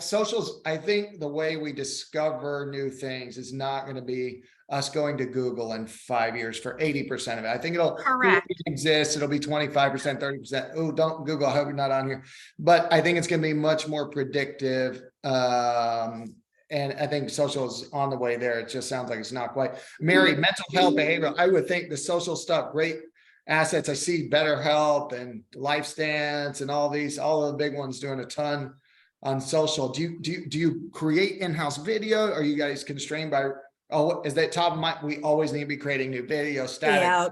socials. I think the way we discover new things is not going to be us going to Google in 5 years for 80% of it. I think it'll Correct. exist. It'll be 25%, 30%. Oh, don't Google. I hope you're not on here. But I think it's going to be much more predictive. And I think social is on the way there. It just sounds like it's not quite. Mary, mental health, behavioral. I would think the social stuff, great assets. I see BetterHelp and LifeStance and all the big ones doing a ton on social. Do you create in-house video? Are you guys constrained by, oh, is that top of mind? We always need to be creating new video static. Yeah,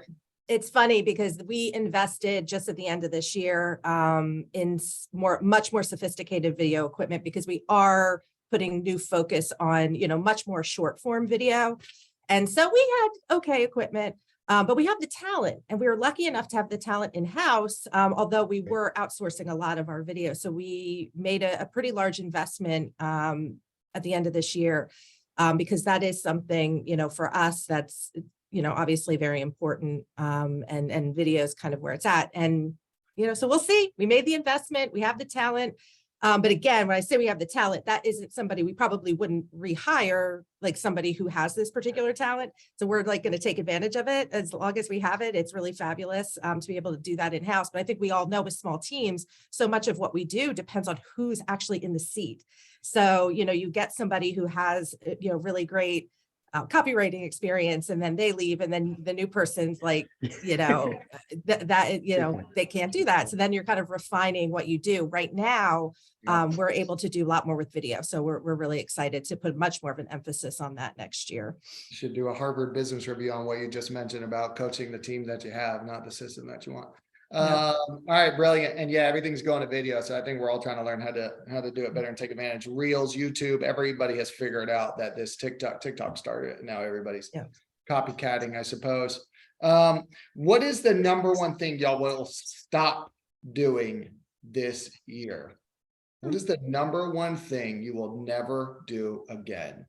it's funny because we invested just at the end of this year in much more sophisticated video equipment, because we are putting new focus on, much more short form video. And so we had okay equipment, but we have the talent, and we were lucky enough to have the talent in-house, although we were outsourcing a lot of our video. So we made a pretty large investment at the end of this year, because that is something, for us, that's, obviously very important, and video is kind of where it's at. And, so we'll see. We made the investment, we have the talent. But again, when I say we have the talent, that isn't somebody we probably wouldn't rehire, like somebody who has this particular talent. So we're like going to take advantage of it as long as we have it. It's really fabulous to be able to do that in-house. But I think we all know with small teams, so much of what we do depends on who's actually in the seat. So, you get somebody who has, really great copywriting experience, and then they leave, and then the new person's like, they can't do that. So then you're kind of refining what you do. Right now, we're able to do a lot more with video. So we're really excited to put much more of an emphasis on that next year. You should do a Harvard Business Review on what you just mentioned about coaching the team that you have, not the system that you want. All right, brilliant. And yeah, everything's going to video. So I think we're all trying to learn how to do it better and take advantage. Reels, YouTube, everybody has figured out that this TikTok started, and now everybody's copycatting, I suppose. What is the number one thing y'all will stop doing this year? What is the number one thing you will never do again?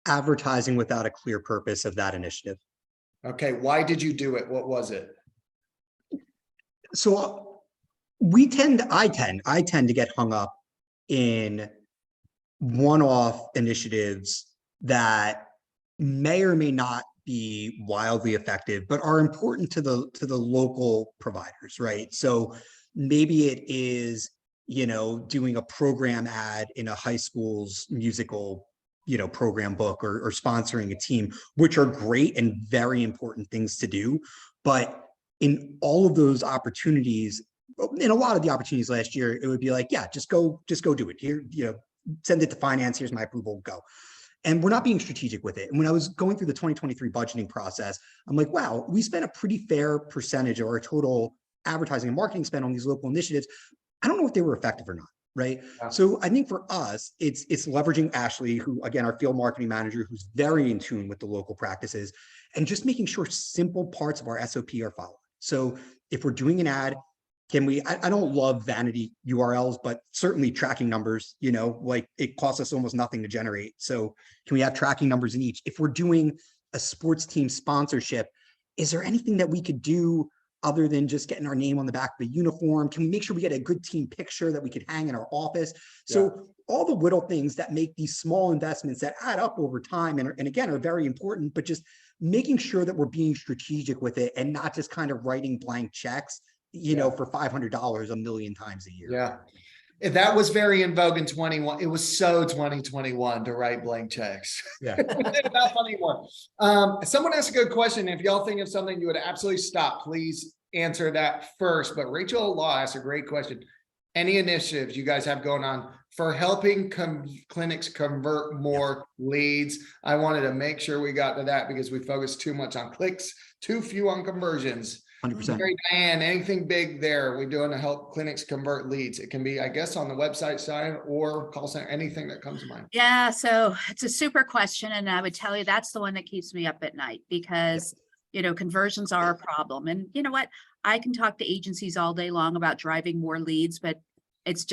Advertising without a clear purpose of that initiative. Okay, why did you do it? What was it? So I tend to get hung up in one-off initiatives that may or may not be wildly effective, but are important to the local providers, right? So maybe it is, doing a program ad in a high school's musical, program book, or sponsoring a team, which are great and very important things to do. But in all of those opportunities, in a lot of the opportunities last year, it would be like, yeah, just go do it here, send it to finance. Here's my approval, go. And we're not being strategic with it. And when I was going through the 2023 budgeting process, I'm like, wow, we spent a pretty fair percentage of our total advertising and marketing spend on these local initiatives. I don't know if they were effective or not, right? Yeah. So I think for us, it's leveraging Ashley, who, again, our field marketing manager, who's very in tune with the local practices, and just making sure simple parts of our SOP are followed. So if we're doing an ad, can we, I don't love vanity URLs, but certainly tracking numbers, like it costs us almost nothing to generate. So can we have tracking numbers in each? If we're doing a sports team sponsorship, is there anything that we could do other than just getting our name on the back of the uniform? Can we make sure we get a good team picture that we could hang in our office? So all the little things that make these small investments that add up over time and again, are very important, but just making sure that we're being strategic with it and not just kind of writing blank checks, for $500 a million times a year. Yeah. That was very in vogue in 21. It was so 2021 to write blank checks. Yeah. Not funny anymore. Someone asked a good question. If y'all think of something you would absolutely stop, please answer that first. But Rachel Law asked a great question. Any initiatives you guys have going on for helping clinics convert more leads? I wanted to make sure we got to that because we focused too much on clicks, too few on conversions. 100%. Diane, anything big there we're doing to help clinics convert leads? It can be, I guess, on the website side or call center, anything that comes to mind. Yeah, so it's a super question. And I would tell you that's the one that keeps me up at night because, conversions are a problem. And you know what? I can talk to agencies all day long about driving more leads, but it's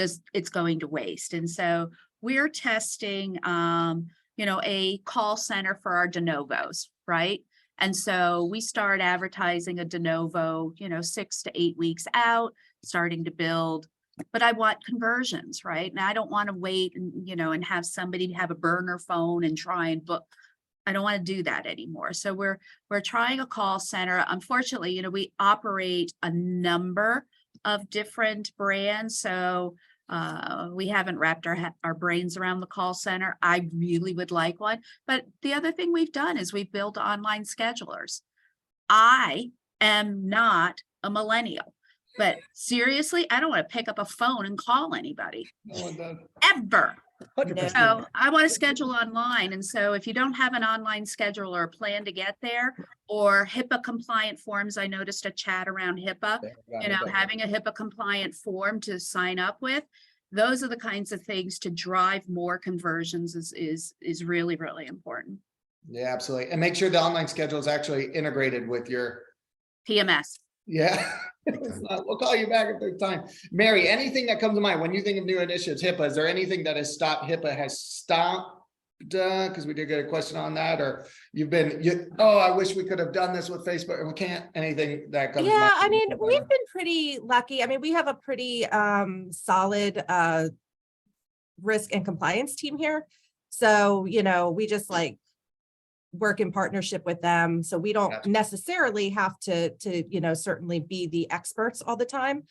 going to waste. And so we're testing, a call center for our de novos, right? And so we start advertising a de novo, 6 to 8 weeks out, starting to build, but I want conversions, right? And I don't want to wait and have somebody have a burner phone and try and book. I don't want to do that anymore. So we're trying a call center. Unfortunately, we operate a number of different brands. So we haven't wrapped our brains around the call center. I really would like one. But the other thing we've done is we've built online schedulers. I am not a millennial, but seriously, I don't want to pick up a phone and call anybody ever. 100%. So I want to schedule online. And so if you don't have an online schedule or a plan to get there, or HIPAA compliant forms, I noticed a chat around HIPAA, having a HIPAA compliant form to sign up with, those are the kinds of things to drive more conversions is really, really important. Yeah, absolutely. And make sure the online schedule is actually integrated with your PMS. Yeah. We'll call you back if there's time. Mary, anything that comes to mind when you think of new initiatives, HIPAA, is there anything that has stopped, HIPAA has stopped? Because we did get a question on that, or oh, I wish we could have done this with Facebook, and we can't. Anything that comes to mind? Yeah, I mean, we've been pretty lucky. I mean, we have a pretty solid risk and compliance team here. So, we just work in partnership with them. So we don't necessarily have to certainly be the experts all the time.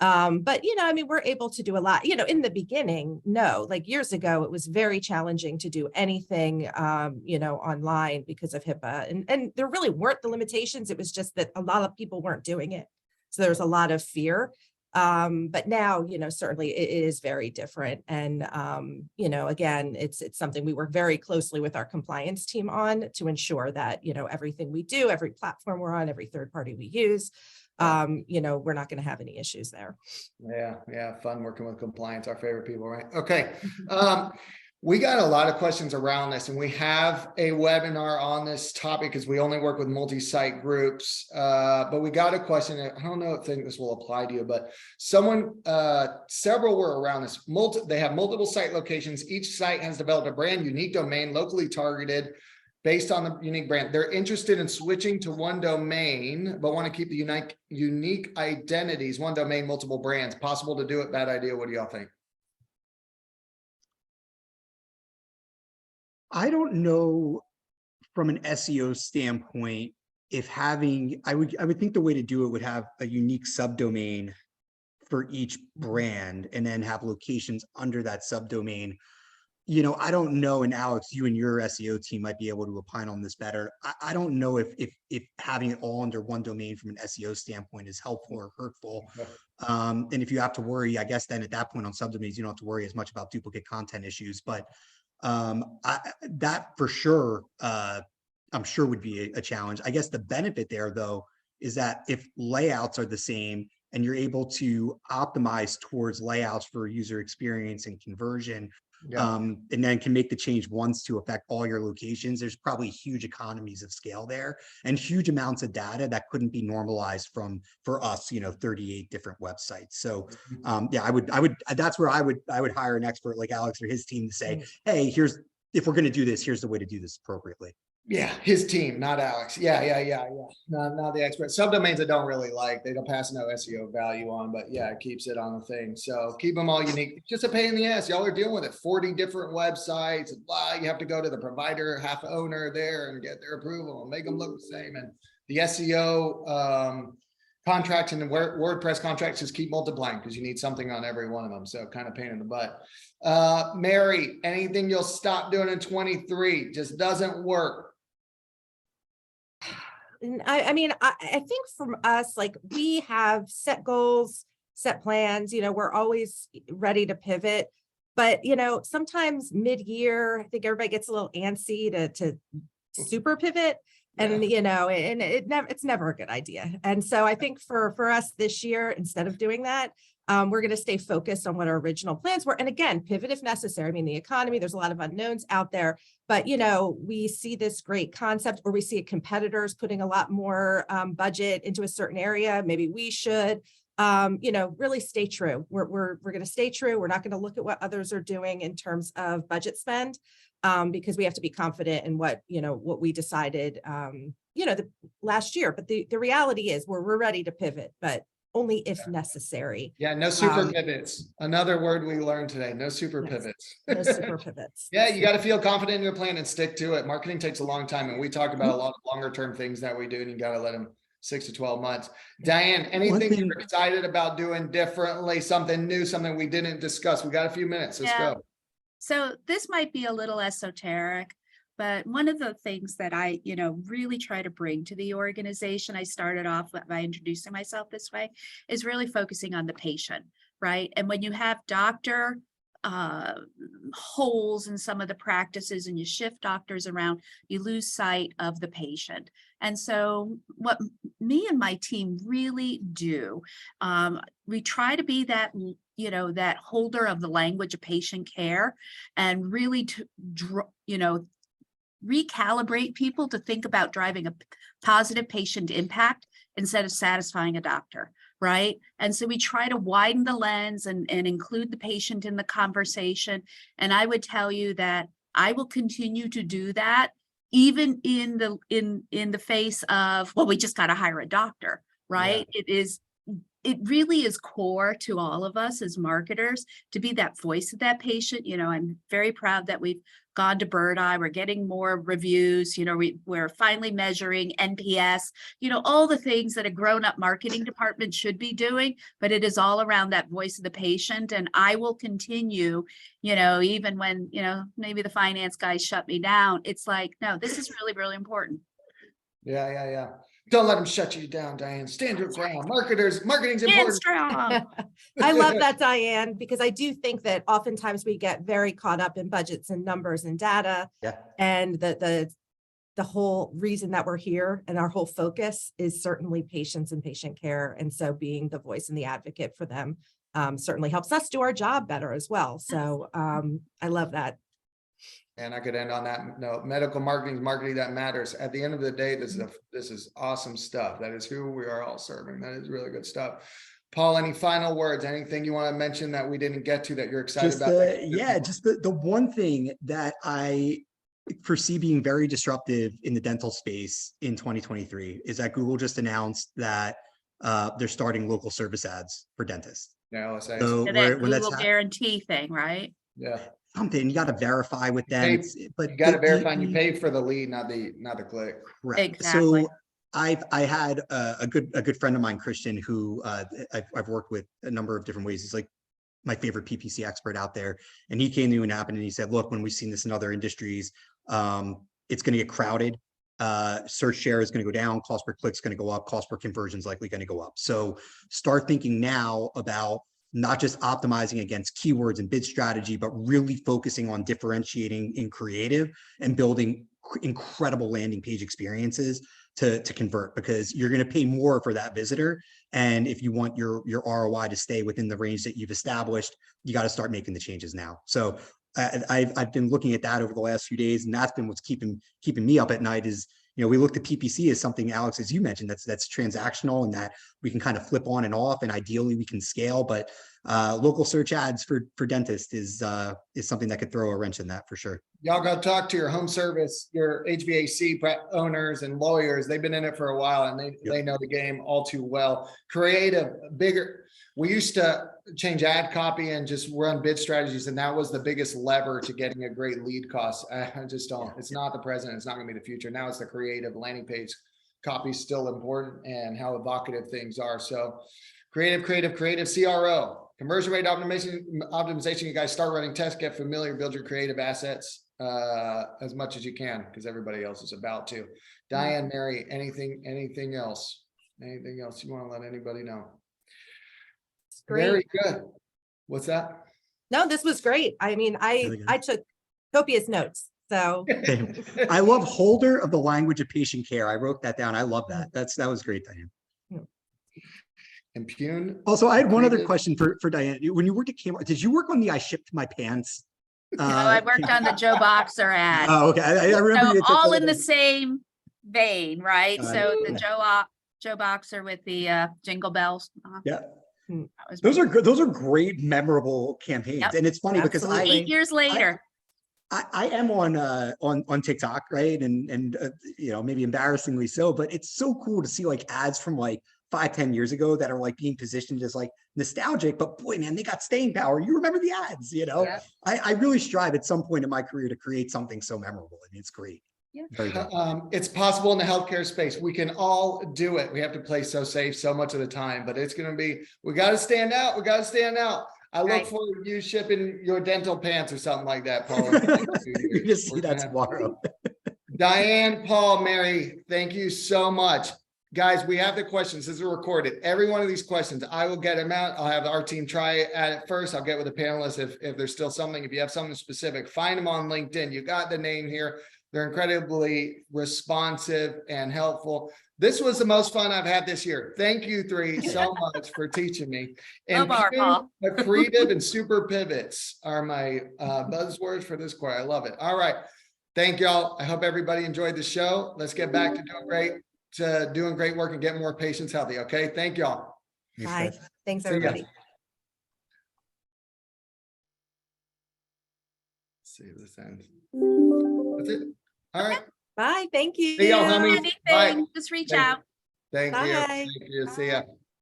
But, I mean, we're able to do a lot, in the beginning, years ago, it was very challenging to do anything, online because of HIPAA, and there really weren't the limitations. It was just that a lot of people weren't doing it. So there was a lot of fear. But now, certainly it is very different. And, again, it's something we work very closely with our compliance team on to ensure that, everything we do, every platform we're on, every third party we use, we're not going to have any issues there. Yeah. Fun working with compliance, our favorite people, right? Okay. We got a lot of questions around this, and we have a webinar on this topic because we only work with multi-site groups. But we got a question. I don't know if this will apply to you, but several were around this. They have multiple site locations. Each site has developed a brand unique domain, locally targeted based on the unique brand. They're interested in switching to one domain, but want to keep the unique identities, one domain, multiple brands. Possible to do it? Bad idea. What do y'all think? I don't know from an SEO standpoint if I would think the way to do it would have a unique subdomain for each brand and then have locations under that subdomain. I don't know, and Alex, you and your SEO team might be able to opine on this better. I don't know if having it all under one domain from an SEO standpoint is helpful or hurtful. And if you have to worry, I guess then at that point on subdomains, you don't have to worry as much about duplicate content issues. But that for sure, I'm sure would be a challenge. I guess the benefit there, though, is that if layouts are the same and you're able to optimize towards layouts for user experience and conversion, and then can make the change once to affect all your locations, there's probably huge economies of scale there and huge amounts of data that couldn't be normalized for us, 38 different websites. So I would that's where I would hire an expert like Alex or his team to say, hey, if we're going to do this, here's the way to do this appropriately. Yeah, his team, not Alex. Yeah. Not the expert. Subdomains I don't really like. They don't pass no SEO value on, but yeah, it keeps it on the thing. So keep them all unique. It's just a pain in the ass. Y'all are dealing with it. 40 different websites. And blah, you have to go to the provider, half owner there and get their approval and make them look the same. And the SEO contracts and the WordPress contracts just keep multiplying because you need something on every one of them. So kind of pain in the butt. Mary, anything you'll stop doing in 23 just doesn't work? I mean, I think from us, we have set goals, set plans, we're always ready to pivot, but, sometimes mid-year, I think everybody gets a little antsy to super pivot. And, and it's never a good idea. And so I think for us this year, instead of doing that, we're going to stay focused on what our original plans were. And again, pivot if necessary. I mean, the economy, there's a lot of unknowns out there, but, we see this great concept, or we see competitors putting a lot more budget into a certain area. Maybe we should, really stay true. We're going to stay true. We're not going to look at what others are doing in terms of budget spend, because we have to be confident in what we decided, the last year. But the reality is we're ready to pivot, but only if necessary. Yeah, no super Um, pivots. Another word we learned today, no super Yes. pivots. No super pivots. Yeah, you got to feel confident in your plan and stick to it. Marketing takes a long time, and we talked about a Mm-hmm. lot of longer term things that we do, and you got to let them 6 to 12 months. Diane, anything thing- you're excited about doing differently, something new, something we didn't discuss? We got a few minutes. Let's Yeah. go. So this might be a little esoteric, but one of the things that I, really try to bring to the organization, I started off by introducing myself this way, is really focusing on the patient, right? And when you have doctor holes in some of the practices and you shift doctors around, you lose sight of the patient. And so what me and my team really do, we try to be that, that holder of the language of patient care, and really to, recalibrate people to think about driving a positive patient impact instead of satisfying a doctor, right? And so we try to widen the lens and include the patient in the conversation. And I would tell you that I will continue to do that even in the face of, well, we just got to hire a doctor, right? It really is core to all of us as marketers to be that voice of that patient. I'm very proud that we've gone to Bird Eye. We're getting more reviews. We're finally measuring NPS, all the things that a grown-up marketing department should be doing, but it is all around that voice of the patient. And I will continue, even when, maybe the finance guys shut me down. It's like, no, this is really, really important. Yeah. Don't let them shut you down, Diane. Stand your ground. Marketing's Stand important. strong. I love that, Diane, because I do think that oftentimes we get very caught up in budgets and numbers and data. Yeah. And the whole reason that we're here and our whole focus is certainly patients and patient care. And so being the voice and the advocate for them certainly helps us do our job better as well. So I love that. And I could end on that note. Medical marketing is marketing that matters. At the end of the day, this is awesome stuff. That is who we are all serving. That is really good stuff. Paul, any final words? Anything you want to mention that we didn't get to that you're excited Just about? the one thing that I foresee being very disruptive in the dental space in 2023 is that Google just announced that they're starting local service ads for dentists. Yeah, let's say. So That Google guarantee thing, right? Yeah. Something you got to verify with them, but You got to verify and you pay for the lead, not the click. Correct. Exactly. So I had a good friend of mine, Christian, who I've worked with a number of different ways. He's like my favorite PPC expert out there. And he came to an app and he said, look, when we've seen this in other industries, it's going to get crowded. Search share is going to go down, cost per click is going to go up, cost per conversion is likely going to go up. So start thinking now about not just optimizing against keywords and bid strategy, but really focusing on differentiating in creative and building incredible landing page experiences to convert, because you're going to pay more for that visitor. And if you want your ROI to stay within the range that you've established, you got to start making the changes now. So I've been looking at that over the last few days, and that's been what's keeping me up at night. Is we look at PPC as something, Alex, as you mentioned, that's transactional and that we can kind of flip on and off, and ideally we can scale. But local search ads for dentists is something that could throw a wrench in that for sure. Y'all go talk to your home service, your HVAC owners and lawyers. They've been in it for a while, and they know the game all too well. Creative, bigger. We used to change ad copy and just run bid strategies, and that was the biggest lever to getting a great lead cost. I just don't. It's not the present. It's not going to be the future. Now it's the creative. Landing page copy is still important, and how evocative things are. So, creative. CRO, conversion rate optimization. You guys start running tests, get familiar, build your creative assets as much as you can, because everybody else is about to. Diane, Mary, anything else? Anything else you want to let anybody know? Great. Very good. What's that? No, this was great. I mean, I took copious notes. So I love holder of the language of patient care. I wrote that down. I love that. That was great, Diane. Impugn. Also, I had one other question for Diane. When you worked at Kmart, did you work on the "I shipped my pants"? I worked on the Joe Boxer ad. Oh, okay. I remember So all in the same vein, right? So the Joe Boxer with the jingle bells. Yeah. Hmm. Those are good. Those are great, memorable campaigns. Yep. And it's funny because Absolutely. 8 years later. I am on TikTok, right? And maybe embarrassingly so, but it's so cool to see like ads from like 5-10 years ago that are like being positioned as like nostalgic, but boy, man, they got staying power. You remember the ads, you know? Yeah. I really strive at some point in my career to create something so memorable. I mean, it's great. Yeah. Very good. It's possible in the healthcare space. We can all do it. We have to play so safe so much of the time, but it's going to be, we got to stand out. We got to stand out. I look Right. forward to you shipping your dental pants or something like that, Paul. You're gonna see that tomorrow. Diane, Paul, Mary, thank you so much. Guys, we have the questions. This is recorded. Every one of these questions, I will get them out. I'll have our team try it at it first. I'll get with the panelists if there's still something. If you have something specific, find them on LinkedIn. You got the name here. They're incredibly responsive and helpful. This was the most fun I've had this year. Thank you three so much for teaching me. And Love our Paul. accretive and super pivots are my buzzwords for this quarter. I love it. All right. Thank y'all. I hope everybody enjoyed the show. Let's get back to doing great work and get more patients healthy. Okay. Thank y'all. Thanks, Bye. guys. Thanks, See ya. everybody. Let's see if this ends. That's it. All right. Bye. Thank you. See y'all, homies. Bye. Anything, just reach Thank you. out. Thank you. Bye. Thank you. See ya.